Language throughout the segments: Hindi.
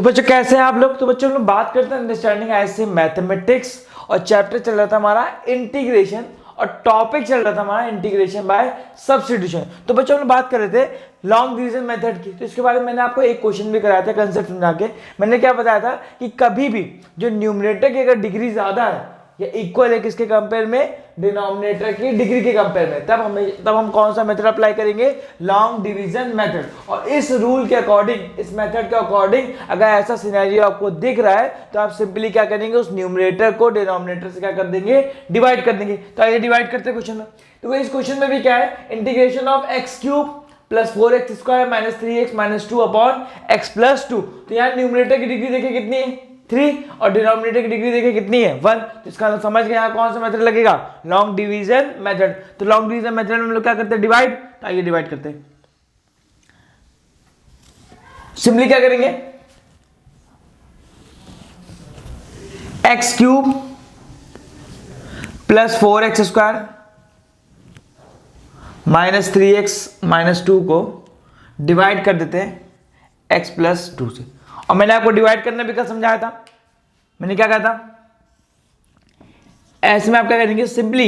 तो बच्चों कैसे हैं आप लोग। तो बच्चों हम लोग बात करते हैं अंडरस्टैंडिंग ऐसे मैथमेटिक्स और चैप्टर चल रहा था हमारा इंटीग्रेशन और टॉपिक चल रहा था हमारा इंटीग्रेशन बाय सब्स्टिट्यूशन। तो बच्चों हम लोग बात कर रहे थे लॉन्ग डिवीजन मेथड की। तो इसके बारे में मैंने आपको एक क्वेश्चन भी कराया था कंसेप्ट समझा के। मैंने क्या बताया था कि कभी भी जो न्यूमरेटर की अगर डिग्री ज्यादा है या इक्वल है किसके कंपेयर में, डिनोमिनेटर की डिग्री के कंपेयर में, तब हम कौन सा मेथड अप्लाई करेंगे, लॉन्ग डिवीजन मेथड। और इस रूल के अकॉर्डिंग, इस मेथड के अकॉर्डिंग अगर ऐसा सिनेरियो आपको दिख रहा है तो आप सिंपली क्या करेंगे, उस न्यूमरेटर को डिनोमिनेटर से क्या कर देंगे, डिवाइड कर देंगे। तो आइए डिवाइड करते हैं क्वेश्चन में। तो इस क्वेश्चन में भी क्या है, integration of x cube plus 4x square minus 3x minus 2 upon x plus 2। तो यहाँ न्यूमरेटर की डिग्री देखिए कितनी है, 3, और डिनोमिनेटर की डिग्री देखिए कितनी है, 1। तो इसका समझ गए यहाँ कौन सा मेथड लगेगा, लॉन्ग डिवीजन मेथड। तो लॉन्ग डिवीजन मेथड में हम लोग क्या करते हैं, डिवाइड। तो आइए डिवाइड करते हैं। सिंपली क्या करेंगे, x cube plus 4x square minus 3x minus 2 को डिवाइड कर देते हैं x प्लस 2 से। और मैंने आपको डिवाइड करना भी क्या समझाया था, मैंने क्या कहा था, ऐसे में आप क्या करेंगे, सिंपली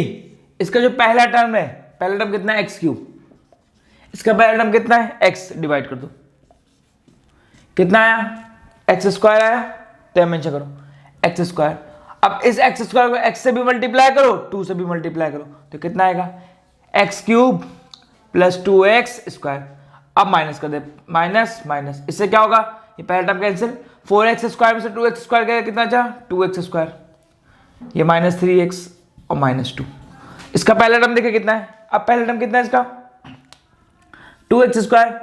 इसका जो पहला टर्म है, पहला टर्म कितना है, एक्स क्यूब, इसका पहला टर्म कितना है, x, डिवाइड कर दो, कितना आया, एक्स स्क्वायर आया, तो मेंशन करो एक्स स्क्वायर। अब इस एक्स स्क्वायर को x से भी मल्टीप्लाई करो, 2 से भी मल्टीप्लाई करो, तो कितना आएगा, x cube plus 2x square. अब माइनस कर दे, माइनस माइनस, इससे क्या होगा, ये पहला टर्म कैंसिल, 4x स्क्वायर में से 2x स्क्वायर गया, कितना अच्छा 2x स्क्वायर, ये माइनस 3x और माइनस 2। इसका पहला टर्म देखिए कितना है, अब पहला टर्म कितना है इसका, 2x स्क्वायर।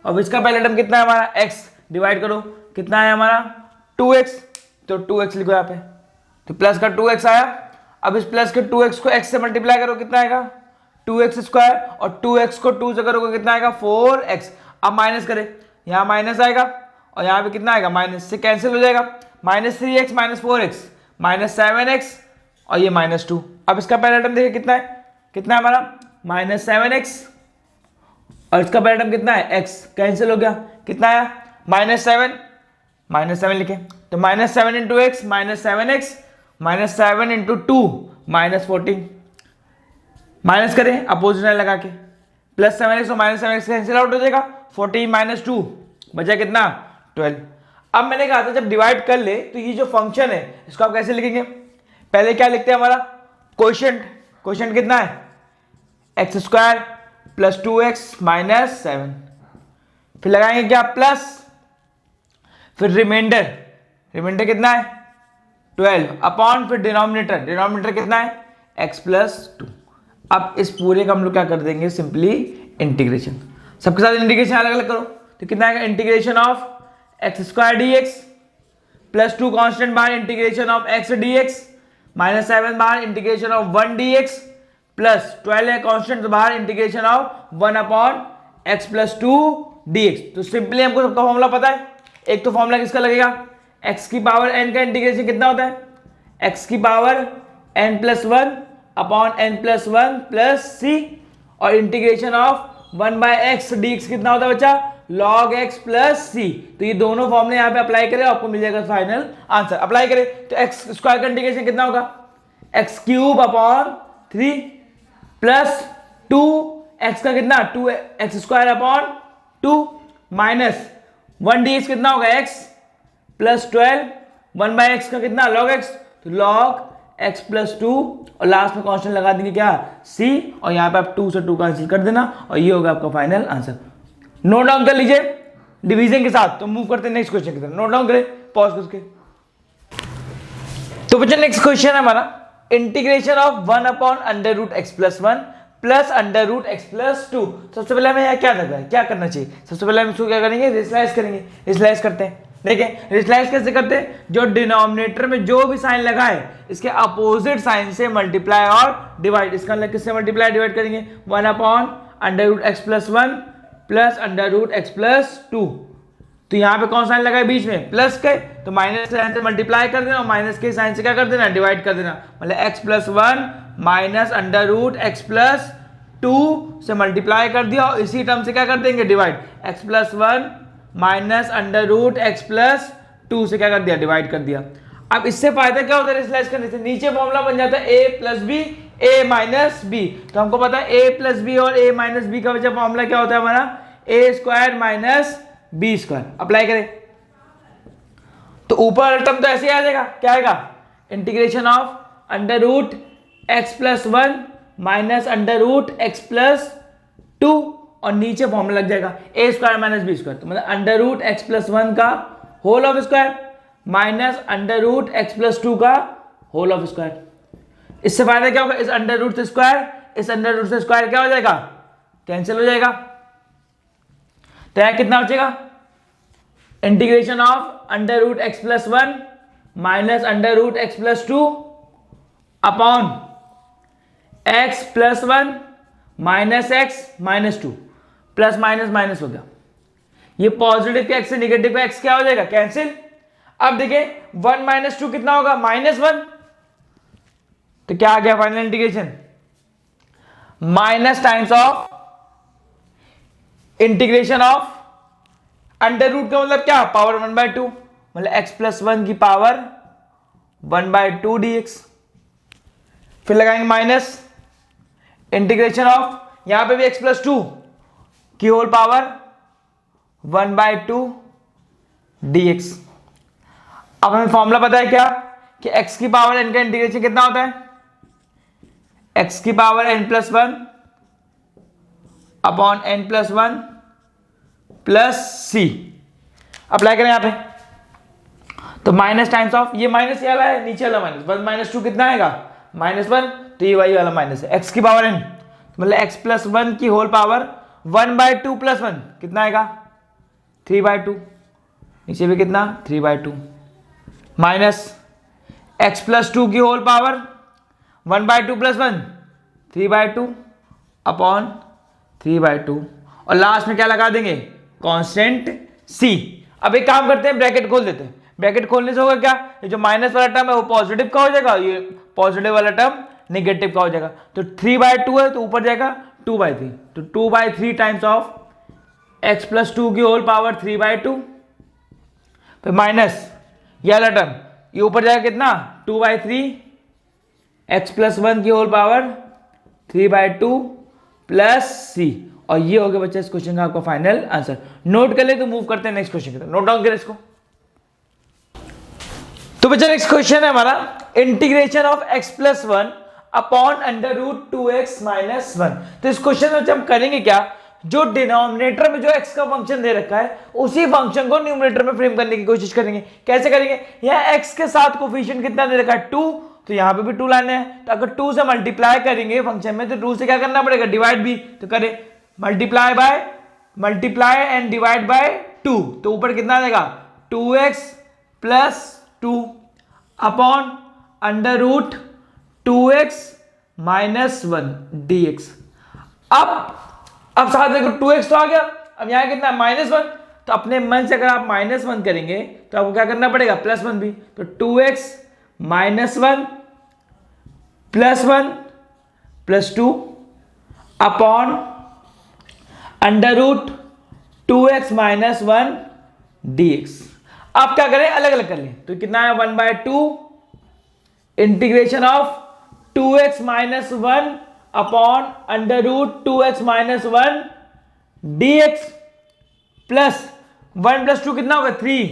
अब इसका पहला टर्म कितना है हमारा, x, डिवाइड करो, कितना है हमारा 2x, तो 2x लिखो यहाँ पे, तो प्लस का 2x आया। अब इस प्लस के 2x को x से मल्टीप्लाई करो, कितना आएगा 2x स्क्वायर, और 2x को 2 से करोगे कितना आएगा 4x। अब माइनस करें, यहाँ माइनस आएगा और यहाँ पे कितना आएगा, माइनस से कैंसिल हो जाएगा, minus 3x minus 4x minus 7x और ये माइनस 2। अब इसका पहला टर्म देखिए कितना है, कितना है हमारा माइनस 7x, और इसका पहला टर्म कितना है x, कैंसिल हो गया, कितना आया माइनस 7 लिखे, तो minus 7 into x minus 7x minus 7 into 2 minus 14, minus करें अपोजिट साइन लगा के, प्लस 7x और माइनस 7x कैंसिल आउट हो जाएगा, 14 माइनस 2 बचा कितना 12। अब मैंने कहा था जब डिवाइड कर ले तो ये जो फंक्शन है इसको आप कैसे लिखेंगे, पहले क्या लिखते हैं हमारा क्वोशिएंट, क्वोशिएंट कितना है x square plus 2x minus 7, फिर लगाएंगे क्या प्लस, फिर रिमाइंडर, रिमाइंडर कितना है 12 अपॉन, फिर डिनोमिनेटर, डिनोमिनेटर कितना है x प्लस 2। अब इस पूरे का हम लोग क्या कर देंगे, सिंपली इंटीग्रेशन, सबके साथ इंटीग्रेशन अलग अलग करो, तो कितना आएगा, integration of x square d x plus 2 constant बाहर, integration of x d x minus 7 बाहर, integration of 1 d x plus 12 है कॉन्स्टेंट बाहर, integration of 1 upon x plus 2 d x. तो सिंपली हमको सबका फॉर्मूला पता है, एक तो फॉर्मूला किसका लगेगा, x की पावर n का इंटीग्रेशन कितना होता है, x की power n plus 1 upon n plus 1 plus c, और integration of 1 by x d x कितना होता है बच्चा, log x प्लस c। तो ये दोनों फॉर्मूले यहाँ पे अप्लाई करें, आपको मिल जाएगा फाइनल आंसर। अप्लाई करें तो एक्स स्क्वायर का इंटीग्रेशन कितना होगा, x cube upon 3 plus 2 x का कितना 2 x square upon 2 minus 1 d x कितना होगा x प्लस 12, 1 बाय एक्स का कितना log x, तो log x प्लस 2, और लास्ट में कांस्टेंट लगा देंगे क्या c, और यहाँ पे आप 2 से 2 कैंसिल कर देना, और ये होगा आपका फाइनल आंसर। नोट डाउन कर लीजिए डिवीजन के साथ। तो मूव करते हैं नेक्स्ट क्वेश्चन की तरफ, नोट डाउन करें पॉज करके। तो बच्चा नेक्स्ट क्वेश्चन है हमारा, integration of 1 upon under root x plus 1 plus under root x plus 2। सबसे पहले हमें यहाँ क्या लग रहा है, क्या करना चाहिए, सबसे पहले हम इसको क्या करेंगे, रिस्लाइज करेंगे। रिस्लाइज करते हैं, देखिए रिस्लाइज कैसे करते हैं, जो डिनोमिनेटर में जो भी साइन लगा है इसके अपोजिट साइन से मल्टीप्लाई और डिवाइड, इसका मतलब किससे मल्टीप्लाई डिवाइड करेंगे, 1 upon under root x plus 1 plus under root x plus 2। तो यहाँ पे कौन साइन लगा है बीच में, प्लस के, तो माइनस साइन से मल्टीप्लाई कर देना और माइनस के साइन से क्या कर देना, डिवाइड कर देना, मतलब x plus 1 minus under root x plus 2 से मल्टीप्लाई कर दिया, और इसी टर्म से क्या कर देंगे divide, x plus 1 minus under root x plus 2 से क्या कर दिया, डिवाइड कर दिया। अब इससे फायदा क्या होता है स्लैश करने से, नीचे फॉर्मूला बन जाता है a plus b a minus b. तो हमको पता है a प्लस बी और a माइनस बी का वजह फॉर्मूला क्या होता है हमारा, a square minus b square. Apply करें तो ऊपर वाला टर्म तो ऐसे ही आ जाएगा, क्या आएगा, integration of under root x plus 1 minus under root x plus 2 और नीचे फॉर्मूला लग जाएगा a square minus b square. तो मतलब अंडर रूट एक्स प्लस 1 का whole of square minus under root x plus 2 का होल ऑफ स्क्वायर। इससे फायदा क्या होगा, इस अंडर रूट से स्क्वायर, इस अंडर रूट से स्क्वायर क्या हो जाएगा, कैंसिल हो जाएगा। तो यहां कितना बचेगा, integration of under root x plus 1 minus under root x plus 2 upon x plus 1 minus x minus 2 plus minus minus हो गया। ये पॉजिटिव के एक्स से निगेटिव का एक्स क्या हो जाएगा, कैंसिल। अब देखिए 1 माइनस 2 कितना होगा, -1। तो क्या आ गया final integration, minus times of integration of under root का मतलब क्या, पावर 1/2, मतलब x प्लस 1 की पावर 1/2 dx। फिर लगाएंगे माइनस इंटीग्रेशन ऑफ यहां पे भी x प्लस 2 की होल पावर 1/2 dx। अब हमें फॉर्मूला पता है क्या, कि x की पावर n का इंटीग्रेशन कितना होता है, x की power n plus 1 upon n plus 1 plus c. Apply करें यहां पे तो माइनस टाइम्स ऑफ ये माइनस ये वाला है, नीचे वाला माइनस, 1 माइनस 2 कितना आएगा, -1। तो ये वही वाला माइनस है, x की पावर n मतलब x प्लस 1 की होल पावर 1/2 प्लस 1 कितना आएगा, 3/2। नीचे भी कितना, 3/2 माइनस x प्लस 2 की होल पावर 1/2 प्लस 1 3/2 अपॉन 3/2 और लास्ट में क्या लगा देंगे, कांस्टेंट c। अब एक काम करते हैं, ब्रैकेट खोल देते हैं। ब्रैकेट खोलने से होगा क्या, ये जो माइनस वाला टर्म है वो पॉजिटिव का हो जाएगा, ये पॉजिटिव वाला टर्म नेगेटिव का हो जाएगा। तो 3/2 है तो ऊपर जाएगा 2/3, तो 2/3 टाइम्स ऑफ x प्लस 2 की होल पावर 3/2 फिर माइनस ये वाला टर्म, ये ऊपर जाएगा कितना, 2/3 x प्लस 1 की होल पावर 3/2 प्लस c। और ये हो गया बच्चा इस क्वेश्चन का आपका फाइनल आंसर। नोट कर ले तो मूव करते हैं नेक्स्ट क्वेश्चन की तरफ, नोट डाउन करें इसको। तो बच्चा नेक्स्ट क्वेश्चन है हमारा, integration of x plus 1 upon under root 2x minus 1। तो इस क्वेश्चन में हम करेंगे क्या, जो डिनोमिनेटर में जो x का फंक्शन दे रखा है उसी फंक्शन को न्यूमरेटर में फ्रेम करने की कोशिश करेंगे। कैसे करेंगे, यहाँ x के साथ कोफिशिएंट कितना दे रखा है 2, तो यहाँ पे भी 2 लाने हैं। तो अगर 2 से मल्टीप्लाई करेंगे फंक्शन में तो 2 से क्या करना पड़ेगा, डिवाइड भी। तो करें मल्टीप्लाई एंड डिवाइड बाय 2, तो ऊपर कितना आ जाएगा 2x plus 2 upon under root 2x minus 1 dx। अब साथ देखो 2x तो आ गया, अब यहाँ कितना -1, तो अपने मन से अगर आप -1 करेंगे तो आपको क्या करना पड़ेगा, +1 भी। तो 2x minus 1 plus 1 plus 2 upon under root 2x minus 1 dx। आप क्या करें, अलग अलग कर लें। तो कितना है 1/2 integration of 2x minus 1 upon under root 2x minus 1 dx plus 1 plus 2 कितना होगा 3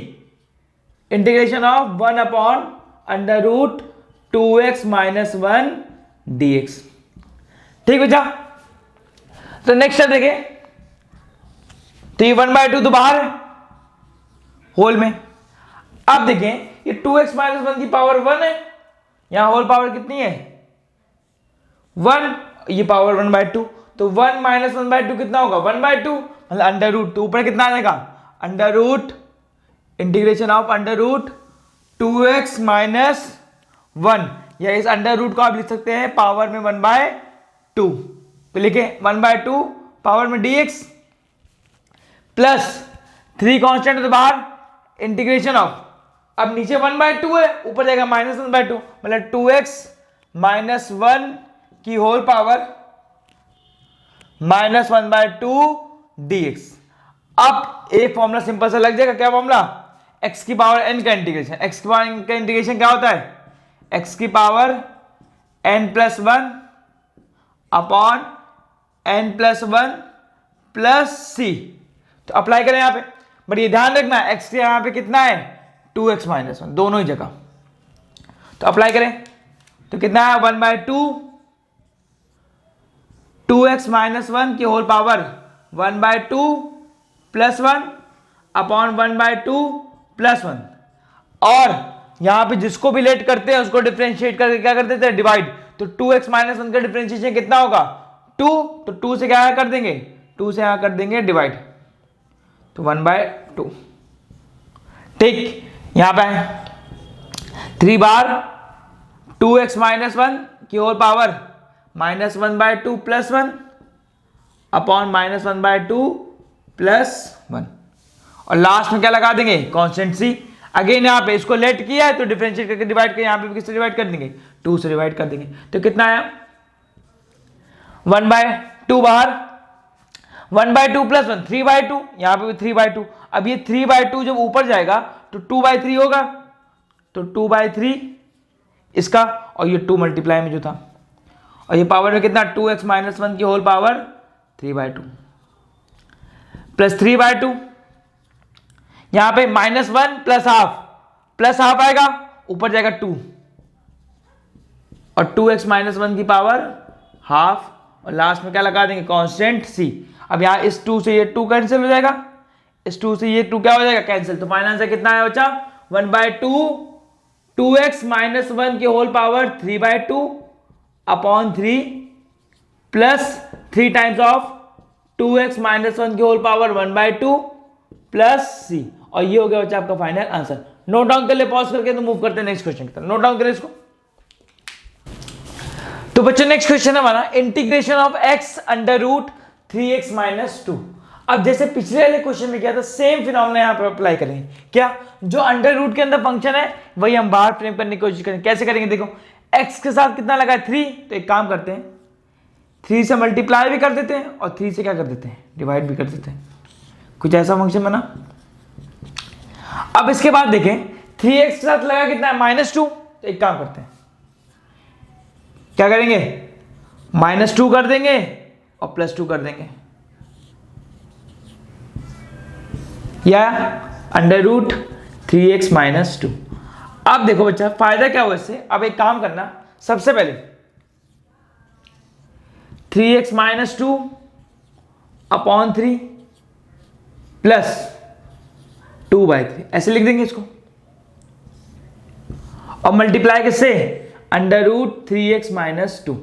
integration of 1 upon under root 2x minus 1 dx। ठीक बच्चा, तो नेक्स्ट स्टेप देखें। तो ये 1/2 तो बाहर है होल में। अब देखें ये 2x माइनस 1 की पावर 1 है, यहां होल पावर कितनी है 1, ये पावर 1/2, तो 1 माइनस 1/2 कितना होगा 1/2 मतलब अंडर रूट। तो ऊपर कितना आ जाएगा under root integration of under root 2x minus 1, या इस अंडर रूट को आप लिख सकते हैं पावर में 1/2। तो लिखे 1/2 पावर में dx प्लस 3 कांस्टेंट तो बाहर इंटीग्रेशन ऑफ, अब नीचे 1/2 है ऊपर जाएगा -1/2 मतलब 2x माइनस 1 की होल पावर -1/2 dx। अब एक फॉर्मूला सिंपल सा लग जाएगा, क्या फॉर्मूला, x की पावर n का इंटीग्रेशन। x की पावर n का इंटीग्रेशन क्या होता है, x की power n plus one upon n plus one plus c. तो अप्लाई करें यहां पे, बट ये ध्यान रखना x के यहां पे कितना है 2x माइनस वन, दोनों ही जगह। तो अप्लाई करें तो कितना है 1/2 2x माइनस वन की whole power 1/2 plus one upon 1/2 plus one. और यहां पे जिसको भी लेट करते हैं उसको डिफरेंशिएट करके क्या कर देते हैं, डिवाइड। तो 2x माइनस वन का डिफरेंशिएशन कितना होगा 2, तो 2 से क्या कर देंगे, 2 से यहां कर देंगे डिवाइड, तो 1/2। ठीक, यहां पे 3 बार 2x माइनस वन की whole power -1/2 plus one upon -1/2 plus one, और लास्ट में क्या लगा देंगे कांस्टेंट सी। अगेन यहां पे इसको लेट किया है तो डिफरेंशिएट करके डिवाइड कर, यहां पे किससे डिवाइड कर देंगे 2 से डिवाइड कर देंगे। तो कितना आया 1/2 बाहर 1/2 प्लस वन 3/2, यहां पे भी 3/2। अब ये 3/2 जब ऊपर जाएगा तो 2/3 होगा, तो 2/3 इसका, और ये 2 मल्टीप्लाई में जो था, और ये पावर में कितना 2x माइनस वन की होल पावर 3/2 प्लस 3/2, यहां पे -1 प्लस हाफ आएगा, ऊपर जाएगा 2, और 2x माइनस वन की पावर हाफ, और लास्ट में क्या लगा देंगे कांस्टेंट सी। अब यहां इस 2 से ये 2 कैंसिल हो जाएगा, इस 2 से ये 2 क्या हो जाएगा कैंसिल, तो फाइनल आंसर कितना है बच्चा 1/2 2x माइनस वन की whole power 3/2 upon 3 plus 3 times of 2x minus one की होल पावर 1/2 प्लस सी। और ये हो गया बच्चा आपका फाइनल आंसर। नोट डाउन कर ले पॉज करके, तो मूव करते हैं नेक्स्ट क्वेश्चन की तरफ। नोट डाउन करें इसको। तो बच्चों नेक्स्ट क्वेश्चन है हमारा integration of x under root 3x minus 2। अब जैसे पिछले वाले क्वेश्चन में किया था सेम फिनोमेना यहां पर अप्लाई करेंगे। क्या, जो अंडर रूट के अंदर फंक्शन है वही हम बाहर फ्रेम करने की कोशिश करेंगे। कैसे करेंगे, देखो x के साथ कितना लगा है 3, तो एक काम करते हैं 3 से मल्टीप्लाई भी कर देते हैं और 3 से क्या कर देते हैं डिवाइड भी कर देते हैं, कुछ ऐसा फंक्शन बना। अब इसके बाद देखें 3x के साथ लगा कितना है -2, तो एक काम करते हैं क्या करेंगे -2 कर देंगे और +2 कर देंगे, या अंडर रूट 3x माइनस 2। अब देखो बच्चा फायदा क्या हुआ इससे। अब एक काम करना, सबसे पहले 3x माइनस 2 अपॉन 3 प्लस 2/3 ऐसे लिख देंगे इसको, और मल्टीप्लाई किससे अंडर रूट 3x माइनस 2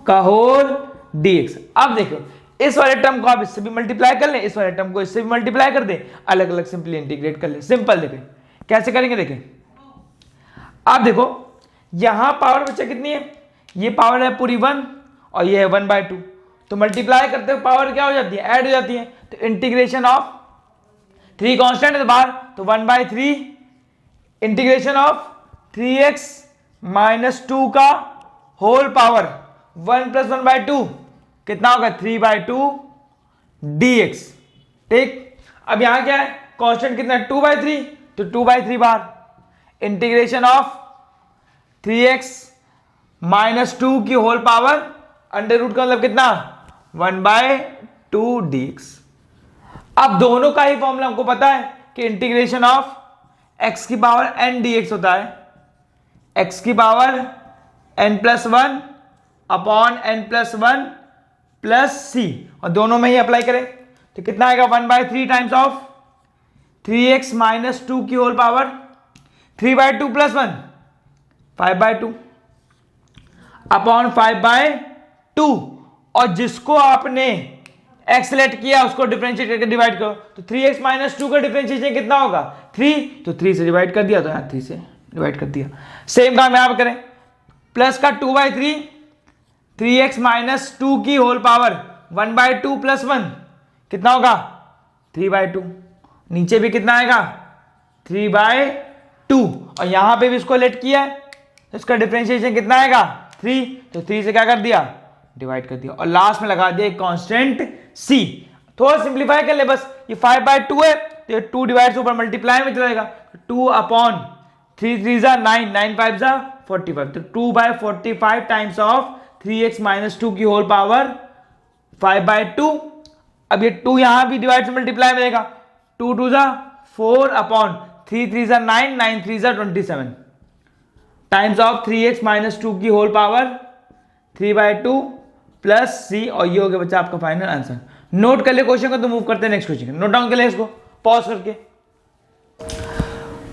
का होल dx। अब देखो इस वाले टर्म को आप इससे भी मल्टीप्लाई कर लें, इस वाले टर्म को इससे भी मल्टीप्लाई कर दें, अलग अलग सिंपली इंटीग्रेट कर लें। सिंपल देखें कैसे करेंगे, देखें आप देखो यहां पावर बच्चा कितनी है, ये पावर है पूरी 1 और ये है 1/2, तो मल्टीप्लाई करते हुए पावर क्या हो जाती है ऐड हो जाती है। तो इंटीग्रेशन ऑफ 3 कांस्टेंट है बाहर, तो 1/3 इंटीग्रेशन ऑफ 3x माइनस 2 का होल पावर 1 प्लस 1/2 कितना होगा 3/2 dx। ठीक, अब यहां क्या है कांस्टेंट कितना है 2/3, तो 2/3 बाहर इंटीग्रेशन ऑफ 3x माइनस 2 की होल पावर अंडर रूट का मतलब कितना 1/2 dx। अब दोनों का ही फॉर्मूला हमको पता है कि इंटीग्रेशन ऑफ x की पावर n dx होता है x की power n+1 upon n+1 plus c, और दोनों में ही अप्लाई करें तो कितना आएगा 1/3 टाइम्स ऑफ 3x माइनस 2 की होल पावर 3/2 प्लस 1 5/2 अपॉन 5/2, और जिसको आपने x लेट किया उसको डिफरेंशिएट करके डिवाइड करो, तो 3x माइनस 2 का डिफरेंशिएशन कितना होगा 3, तो 3 से डिवाइड कर दिया, तो यहां 3 से डिवाइड कर दिया। सेम काम यहां पर करें, प्लस का 2/3 3x माइनस 2 की होल पावर 1/2 प्लस 1 कितना होगा 3/2, नीचे भी कितना आएगा 3/2, और यहां पे भी इसको लेट किया है तो इसका डिफरेंशिएशन कितना आएगा 3, तो 3 से क्या कर दिया डिवाइड कर दिया, और लास्ट में लगा दिया कांस्टेंट c। थोड़ा सिंप्लीफाई कर ले बस, ये 5/2 है तो ये 2 डिवाइड से ऊपर मल्टीप्लाई में चला जाएगा, 2 अपॉन 3 3 जा 9, 9 5 जा 45, तो 2/45 टाइम्स ऑफ 3x माइनस 2 की होल पावर 5/2। अब ये 2 यहां भी डिवाइड से मल्टीप्लाई में रहेगा, 2 2 जा 4 अपॉन 3 3 जा 9, 9 3 जा 27 टाइम्स ऑफ 3x माइनस 2 की होल पावर 3/2 प्लस सी, और ये हो गया बच्चा आपका फाइनल आंसर। नोट कर ले क्वेश्चन को, तो मूव करते हैं नेक्स्ट क्वेश्चन। नोट डाउन कर ले इसको पॉज करके।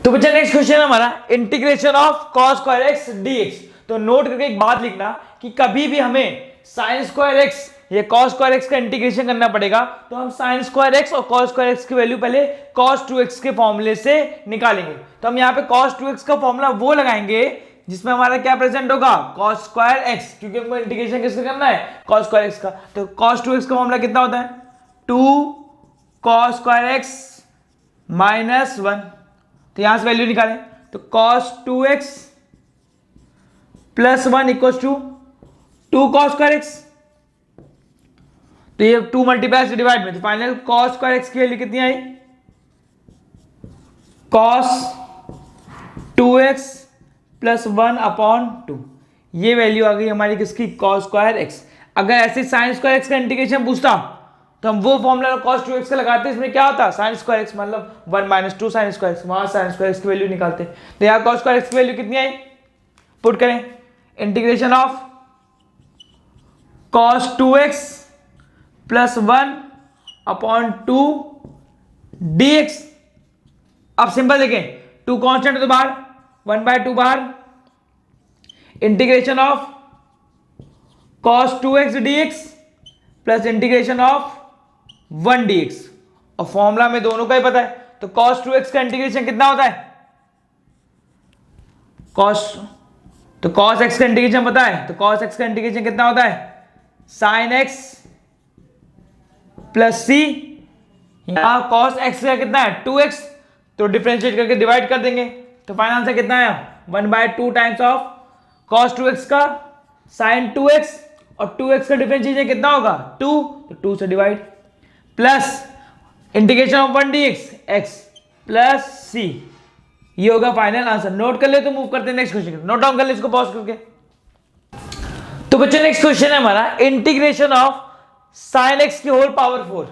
तो बच्चा नेक्स्ट क्वेश्चन हमारा integration of cos square x dx। तो नोट करके एक बात लिखना कि कभी भी हमें sin स्क्वायर x या cos स्क्वायर x का इंटीग्रेशन करना पड़ेगा, तो हम sin स्क्वायर x और cos स्क्वायर x की वैल्यू पहले cos 2x के फॉर्मूले से निकालेंगे। तो हम यहाँ पे cos 2x का फॉर्मूला वो लगाएंगे जिसमें हमारा क्या प्रेजेंट होगा, cos स्क्वायर x, क्योंकि हमको इंटीग्रेशन किसका करना है, cos स्क्वायर x का। तो cos 2x का फॉर्मूला कितना होता है, 2 cos स्क्वायर x माइनस 1। तो यहां से वैल्यू निकालें, तो cos 2x plus 1 equal to 2 cos square x। तो ये 2 मल्टीप्लाई से डिवाइड में, तो फाइनल cos स्क्वायर x की वैल्यू कितनी आई, cos 2x प्लस 1 अपॉन 2। ये वैल्यू आ गई हमारी किसकी, cos स्क्वायर x। अगर ऐसे sin स्क्वायर x का इंटीग्रेशन पूछता तो हम वो फॉर्मूला cos 2x का लगाते, इसमें क्या होता sin स्क्वायर x मतलब 1 माइनस 2 sin स्क्वायर x, वहां sin स्क्वायर x की वैल्यू निकालते। तो यहाँ cos स्क्वायर x की वैल्यू कितनी आई, पुट करें, integration of cos 2x plus 1 upon 2 dx। अब सिंपल देखें, 2 कांस्टेंट तो बाहर, 1/2 बाहर, integration of cos 2x dx plus integration of 1 dx, और फॉर्मूला में दोनों का ही पता है। तो cos 2x का इंटीग्रेशन कितना होता है, तो cos x का इंटीग्रेशन पता है, तो cos x का इंटीग्रेशन कितना होता है, sin x प्लस सी, यहां cos x का कितना है 2x, तो डिफरेंशिएट करके डिवाइड कर देंगे, तो फाइनल आंसर कितना है 1/2 टाइम्स ऑफ cos 2x का sin 2x, और 2x का डिफरेंशिएशन कितना होगा 2, तो 2 से divide, plus integration of 1 dx x plus c, ये होगा फाइनल आंसर। नोट कर ले, तो मूव करते हैं नेक्स्ट क्वेश्चन। नोट डाउन कर ले इसको पॉज करके। तो बच्चों नेक्स्ट क्वेश्चन है हमारा इंटीग्रेशन ऑफ sin x की होल पावर 4।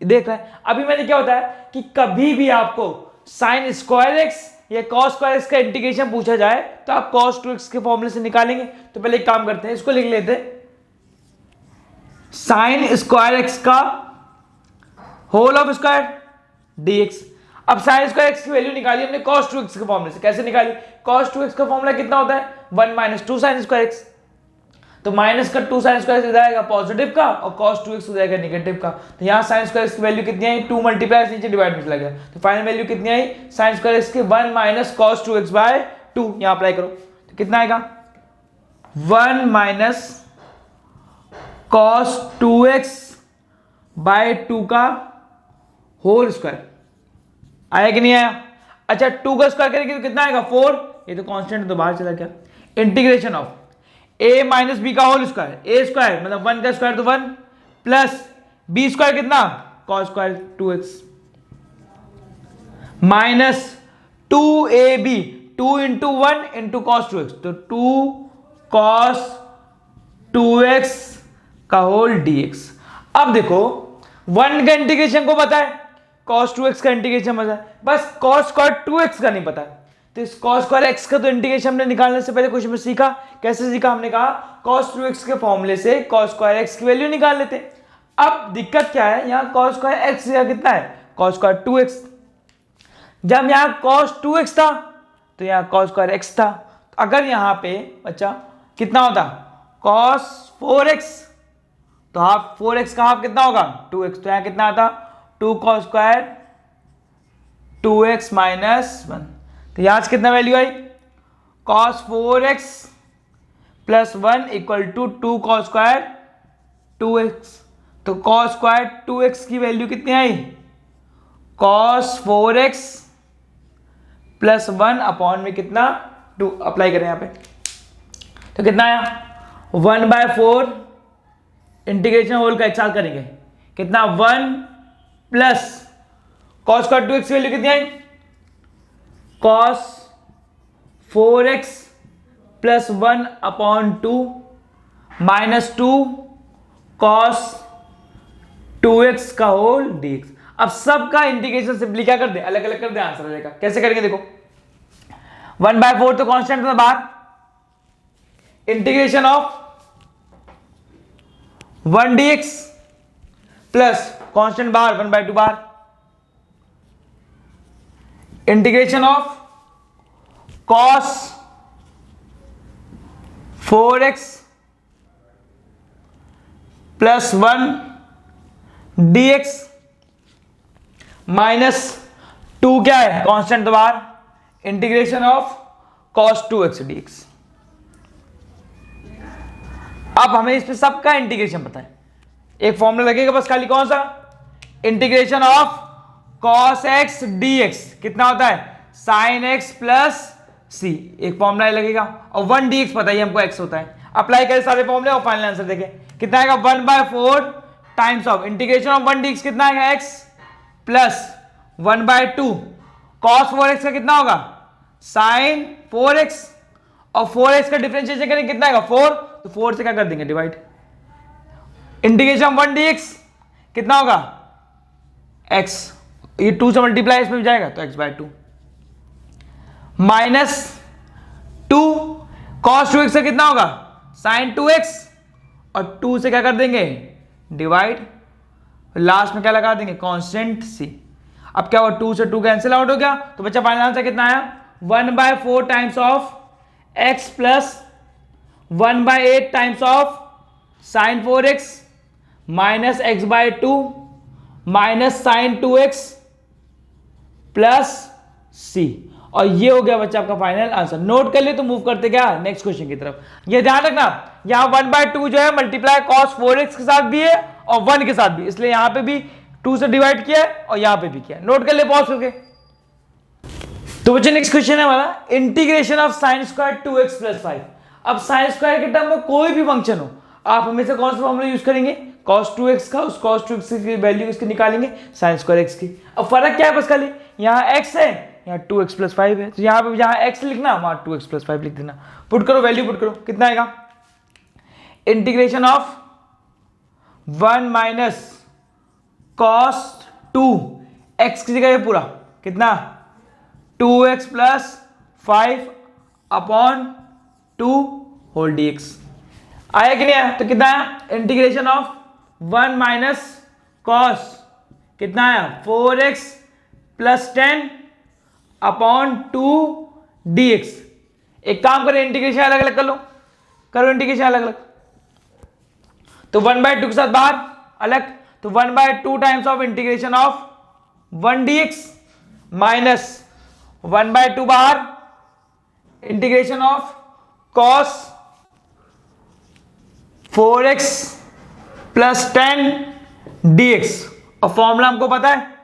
देख रहे हैं अभी मैंने क्या होता है कि कभी भी आपको sin स्क्वायर x या cos स्क्वायर x का इंटीग्रेशन पूछा जाए तो आप cos 2x के फॉर्मूले से निकालेंगे। तो पहले एक काम करते हैं, इसको लिख लेते हैं, sin स्क्वायर x का होल ऑफ स्क्वायर dx। अब sin स्क्वायर x की वैल्यू निकाली हमने cos 2x के फॉर्मूले से। कैसे निकाली, cos 2x का फॉर्मूला कितना होता है 1 माइनस 2 sin स्क्वायर x, तो माइनस का 2 sin स्क्वायर x हो जाएगा पॉजिटिव का, और cos 2x हो जाएगा नेगेटिव का। तो यहाँ sin स्क्वायर x की वैल्यू कितनी आई, 2 मल्टीप्लाई नीचे डिवाइड में चला गया, तो फाइनल वैल्यू कितनी आई sin स्क्वायर x की 1 माइनस cos 2x बाय 2। यहाँ अप्लाई करो तो कितना आएगा 1 माइनस cos 2x बाय 2 का होल स्क्वायर। आया कि नहीं आया, अच्छा 2 का स्क्वायर करेंगे तो कितना आएगा 4, ये तो कांस्टेंट तो बाहर चला गया। Integration of a minus b का होल स्क्वायर, ए स्क्वायर मतलब 1 का स्क्वायर तो 1 प्लस बी स्क्वायर कितना cos square 2x minus 2ab 2 into 1 into cos 2x, तो 2 cos 2x का होल dx। अब देखो 1 का इंटीग्रेशन को पता है, cos 2x का इंटीग्रेशन पता है, बस cos स्क्वायर 2x का नहीं पता है। तो इस cos स्क्वायर x का तो इंटीग्रेशन हमने निकालने से पहले क्वेश्चन में सीखा। कैसे सीखा, हमने कहा cos 2x के फॉर्मूले से cos स्क्वायर x की वैल्यू निकाल लेते। अब दिक्कत क्या है, यहाँ cos स्क्वायर x का कितना है cos स्क्वायर 2x, जब यहाँ cos 2x था तो यहाँ cos स्क्वायर x था। अगर यहाँ पे बच्चा कितना होता cos 4x, तो हाफ 4x का हाफ कितना होगा 2x, तो यहाँ कितना आता 2 cos स्क्वायर 2x माइनस 1। तो यहाँ से कितना वैल्यू आई cos 4x plus 1 equal to 2 cos square 2x। तो cos स्क्वायर 2x की वैल्यू कितनी आई cos 4x प्लस 1 अपॉन में कितना 2। अप्लाई करें यहाँ पे तो कितना आया 1/4 इंटीग्रेशन होल का एक साथ करेंगे कितना 1 प्लस कॉस स्क्वायर 2x की वैल्यू कितनी आई, cos 4x plus 1 upon 2 minus 2 cos 2x का होल dx। अब सबका इंटीग्रेशन सिंपली क्या कर दे, अलग अलग कर दे, आंसर आ जाएगा। कैसे करेंगे देखो, 1/4 तो कांस्टेंट था बाहर, integration of 1 dx plus constant बाहर 1/2 बाहर, integration of cos 4x plus 1 dx minus 2 क्या है, कांस्टेंट तो बाहर, integration of cos 2x dx। अब हमें इसमें सबका इंटीग्रेशन पता है, एक फॉर्मूला लगेगा बस खाली, कौन सा, integration of cos x dx कितना होता है, sin x प्लस c, एक फॉर्मूला लगेगा, और 1 dx पता ही हमको x होता है। अप्लाई करें सारे फॉर्मूले और फाइनल आंसर देखें कितना आएगा, 1/4 times of integration of 1 dx कितना आएगा, x प्लस 1/2 cos 4x का कितना होगा, sin 4x, और 4x का डिफरेंशिएशन करें कितना आएगा 4, तो 4 से क्या कर देंगे डिवाइड, इंटीग्रेशन 1 dx कितना होगा x, ये 2 से मल्टीप्लाई इसमें भी जाएगा तो x/2 माइनस 2 cos 2x का कितना होगा sin 2x, और 2 से क्या कर देंगे डिवाइड, लास्ट में क्या लगा देंगे कांस्टेंट c। अब क्या हुआ, 2 से 2 कैंसिल आउट हो गया, तो बच्चा फाइनल आंसर कितना आया, 1/4 times of x plus 1/8 times of sin 4x minus x/2 minus sin 2x plus c, और ये हो गया बच्चा आपका फाइनल आंसर। नोट कर ले तो मूव करते क्या नेक्स्ट क्वेश्चन की तरफ। ये ध्यान रखना, यहां 1/2 जो है मल्टीप्लाई cos 4x के साथ भी है और 1 के साथ भी, इसलिए यहां पे भी 2 से डिवाइड किया है और यहां पे भी किया है। नोट कर ले पॉज करके। तो बच्चे नेक्स्ट क्वेश्चन है हमारा, integration of sin square 2x plus 5। अब sin स्क्वायर के टर्म में कोई भी फंक्शन हो, आप हमेशा कौन सा फॉर्मूला यूज करेंगे, cos 2x का, उस cos 2x की वैल्यू इसकी निकालेंगे sin स्क्वायर x की। अब फर्क क्या है बस खाली, यहाँ x है, यहाँ 2x प्लस 5 है, तो यहाँ पे जहाँ x लिखना वहां 2x प्लस 5 लिख देना, पुट करो वैल्यू पुट करो, कितना आएगा, integration of 1 minus cos 2 x की जगह पूरा कितना 2x plus 5 upon 2 whole dx आया कि नहीं आया, तो कितना आया, इंटीग्रेशन ऑफ 1 माइनस कॉस कितना आया 4x प्लस 10 अपॉन 2 dx। एक काम करें, इंटीग्रेशन अलग अलग कर लो, करो इंटीग्रेशन अलग अलग, तो 1/2 के साथ बाहर अलग, तो 1/2 times of integration of 1 dx minus 1/2 बाहर integration of cos 4x plus 10 dx। और फॉर्मूला हमको पता है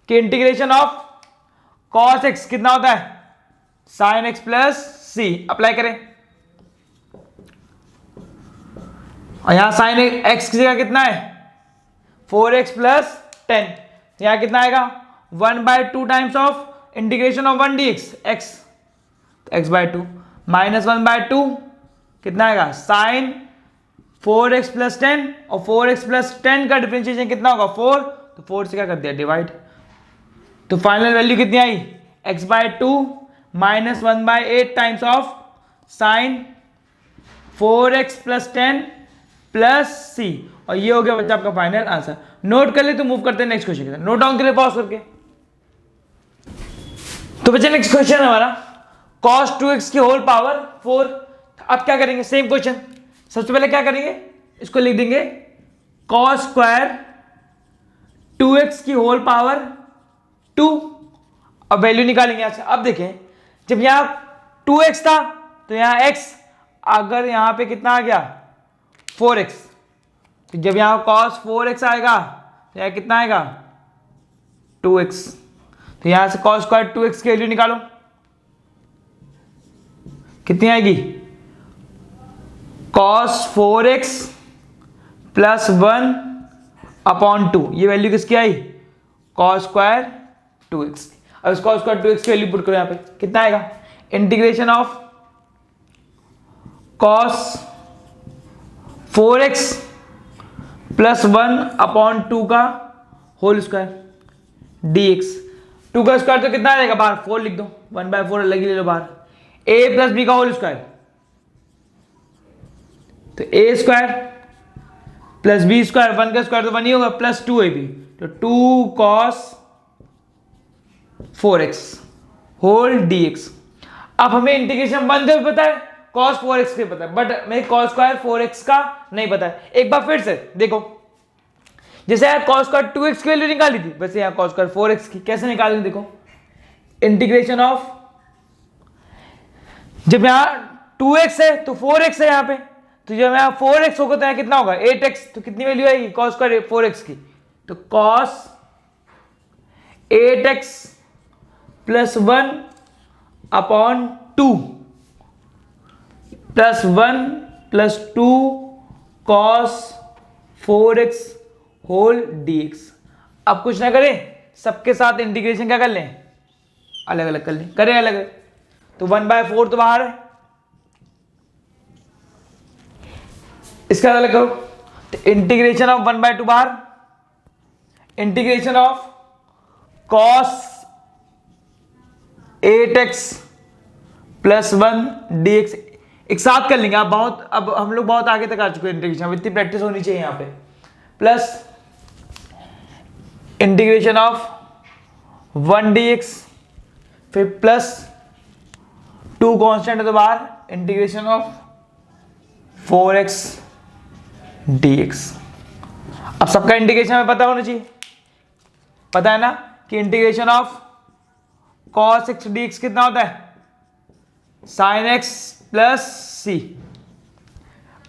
कि इंटीग्रेशन ऑफ cos x कितना होता है sin x plus c। Apply करें, और यहां sin x की जगह कितना है 4x प्लस 10, यहां कितना आएगा 1/2 times of integration of 1 dx x, x/2 minus 1/2 कितना आएगा sin 4x प्लस 10, और 4x प्लस 10 का डिफरेंशिएशन कितना होगा 4, तो 4 से क्या कर दिया डिवाइड, तो फाइनल वैल्यू कितनी आई x/2 minus 1/8 times of sin 4x plus 10 plus c, और ये हो गया बच्चा आपका फाइनल आंसर। नोट कर ले तो मूव करते हैं नेक्स्ट क्वेश्चन की तरफ, नोट डाउन के लिए पॉज करके। तो बच्चे नेक्स्ट क्वेश्चन है हमारा cos 2x की होल पावर 4। अब क्या करेंगे, सेम क्वेश्चन, सबसे पहले क्या करेंगे, इसको लिख देंगे cos स्क्वायर 2x की होल पावर 2। अब वैल्यू निकालेंगे यहां से। अब देखें, जब यहां 2x था तो यहां x, अगर यहां पे कितना आ गया 4x, तो जब यहां cos 4x आएगा तो यहां कितना आएगा 2x, तो यहां से cos स्क्वायर 2x की वैल्यू निकालो, कितनी आएगी cos 4x प्लस 1 अपॉन 2, ये वैल्यू किसकी आई, कॉस स्क्वायर 2x। अब इस कॉस स्क्वायर 2x की वैल्यू पुट करो यहाँ पे, कितना आएगा, integration of cos 4x plus 1 upon 2 का होल स्क्वायर dx। 2 का स्क्वायर तो कितना आ जाएगा बाहर, 4 लिख दो, 1/4 अलग ही ले लो बाहर, a प्लस बी का होल स्क्वायर, तो a square plus b square, 1 का स्क्वायर तो 1 ही होगा, प्लस 2ab, तो 2 cos 4x होल dx। अब हमें इंटीग्रेशन 1 से भी पता है, cos 4x के पता है, बट हमें cos स्क्वायर 4x का नहीं पता है। एक बार फिर से देखो, जैसे यार cos स्क्वायर 2x की वैल्यू निकाली थी, वैसे यहाँ cos स्क्वायर 4x की कैसे निकालेंगे, देखो इंटीग्रेशन ऑफ, जब यहाँ 2x है तो 4x है यहाँ पे, तो जब यहाँ 4x होगा तो यहाँ कितना होगा 8x, तो कितनी वैल्यू आएगी cos स्क्वायर 4x की, तो cos 8x प्लस 1 upon 2 plus 1 plus 2 cos 4x whole dx। अब कुछ ना करें, सबके साथ इंटीग्रेशन क्या कर लें, अलग अलग कर लें, करें अलग अलग, तो 1/4 तो बाहर है, इसका अलग करो, तो इंटीग्रेशन ऑफ 1/2 बाहर, इंटीग्रेशन ऑफ cos 8x प्लस 1 dx एक साथ कर लेंगे। आप बहुत, अब हम लोग बहुत आगे तक आ चुके हैं इंटीग्रेशन, अब इतनी प्रैक्टिस होनी चाहिए यहाँ पे, प्लस इंटीग्रेशन ऑफ 1 dx, फिर प्लस 2 कांस्टेंट है तो बाहर, इंटीग्रेशन ऑफ 4x dx। अब सबका इंटीग्रेशन हमें पता होना चाहिए, पता है ना कि integration of cos x dx कितना होता है, sin x plus c।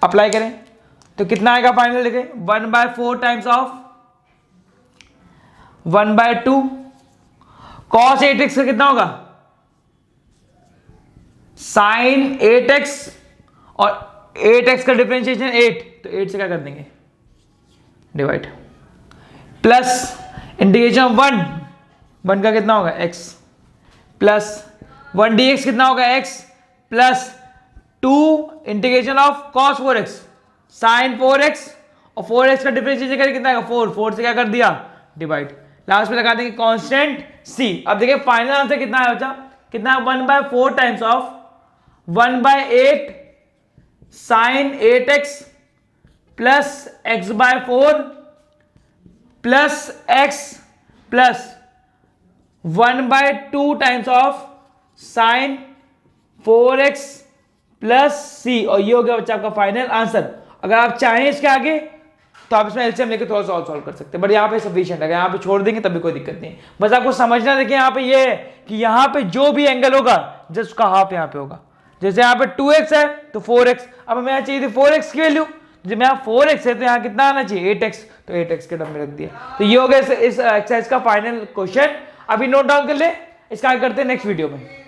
Apply करें तो कितना आएगा फाइनल, देखें 1/4 टाइम्स ऑफ 1/2 cos 8x का कितना होगा, sin 8x, और 8x का डिफरेंशिएशन 8, तो 8 से क्या कर देंगे डिवाइड, प्लस इंटीग्रेशन ऑफ 1 का कितना होगा x, प्लस 1 dx कितना होगा x, plus 2 integration of cos 4x sin 4x, और 4x का डिफरेंशिएशन करके कितना आएगा 4 से क्या कर दिया डिवाइड, लास्ट में लगा देंगे कांस्टेंट c। अब देखिए फाइनल आंसर कितना है बच्चा, कितना है 1/4 times of 1/8 sin 8x plus x/4 plus x plus 1/2 times of sin 4x plus c, और ये हो गया बच्चा आपका फाइनल आंसर। अगर आप चाहें इसके आगे तो आप इसमें एलसीएम लेके थोड़ा सा और सॉल्व कर सकते हैं, बट यहाँ पे सफिशिएंट है, यहाँ पे छोड़ देंगे तब भी कोई दिक्कत नहीं है। बस आपको समझना, देखिए यहाँ पे ये है कि यहाँ पे जो भी एंगल होगा जस्ट उसका हाफ यहाँ पे होगा। जैसे यहाँ पे 2x है तो 4x, अब हमें यहाँ चाहिए थी 4x की वैल्यू, जब यहाँ 4x है तो यहाँ कितना आना चाहिए 8x, तो 8x के टर्म में रख दिया। तो ये हो गया इस एक्सरसाइज का फाइनल क्वेश्चन। अभी नोट डाउन कर ले, इसका आगे करते हैं नेक्स्ट वीडियो में।